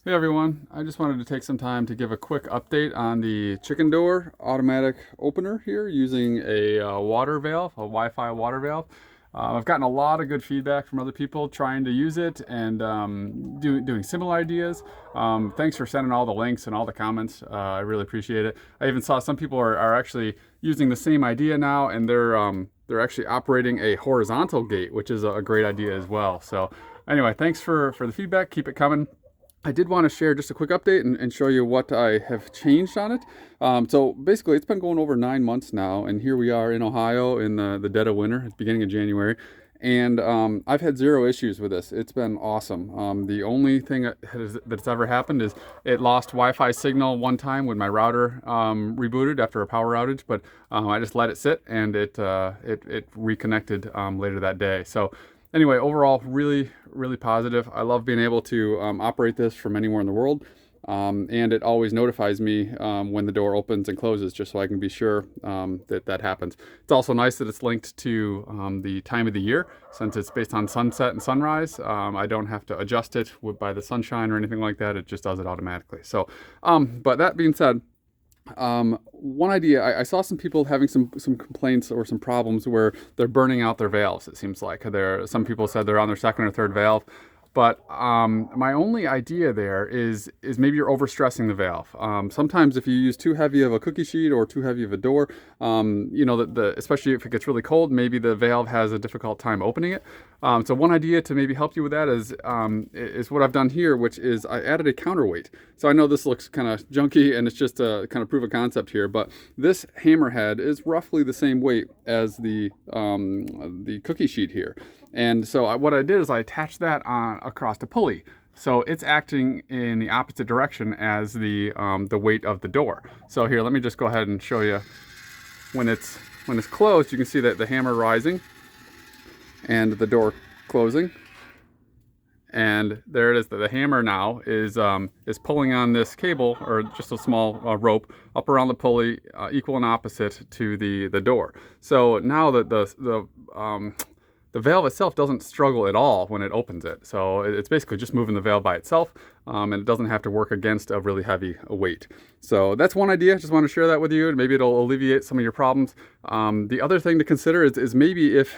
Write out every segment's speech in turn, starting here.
Hey everyone, I just wanted to take some time to give a quick update on the chicken door automatic opener here using a water valve, a Wi-Fi water valve. I've gotten a lot of good feedback from other people trying to use it and doing similar ideas. Thanks for sending all the links and all the comments. I really appreciate it. I even saw some people are actually using the same idea now, and they're actually operating a horizontal gate, which is a great idea as well. So anyway, thanks for the feedback. Keep it coming. I did want to share just a quick update and show you what I have changed on it. So basically, it's been going over 9 months now, and here we are in Ohio in the dead of winter. It's beginning of January, and I've had zero issues with this. It's been awesome. The only thing that's ever happened is it lost Wi-Fi signal one time when my router rebooted after a power outage, but I just let it sit, and it reconnected later that day. So anyway, overall, really positive. I love being able to operate this from anywhere in the world. And it always notifies me when the door opens and closes, just so I can be sure that happens. It's also nice that it's linked to the time of the year, since it's based on sunset and sunrise. I don't have to adjust it by the sunshine or anything like that. It just does it automatically. So, but that being said, one idea, I saw some people having some complaints or some problems where they're burning out their valves. It seems like some people said they're on their second or third valve. But my only idea there is maybe you're overstressing the valve. Sometimes if you use too heavy of a cookie sheet or too heavy of a door, especially if it gets really cold, maybe the valve has a difficult time opening it. So one idea to maybe help you with that is what I've done here, which is I added a counterweight. So I know this looks kind of junky and it's just to kind of prove a concept here, but this hammerhead is roughly the same weight as the cookie sheet here. And so what I did is I attached that across the pulley. So it's acting in the opposite direction as the weight of the door. So here, let me just go ahead and show you. When it's closed, you can see that the hammer rising and the door closing. And there it is. The hammer now is pulling on this cable, or just a small rope, up around the pulley, equal and opposite to the door. So now that the valve itself doesn't struggle at all when it opens it. So it's basically just moving the valve by itself, and it doesn't have to work against a really heavy weight. So that's one idea. Just want to share that with you, and maybe it'll alleviate some of your problems. The other thing to consider is maybe if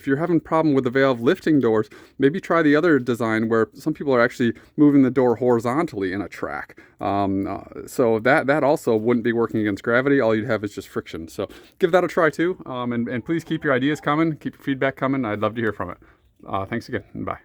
you're having a problem with the valve lifting doors, maybe try the other design where some people are actually moving the door horizontally in a track. So that also wouldn't be working against gravity. All you'd have is just friction. So give that a try too. And please keep your ideas coming, keep your feedback coming. I'd love to hear from it. Thanks again, and bye.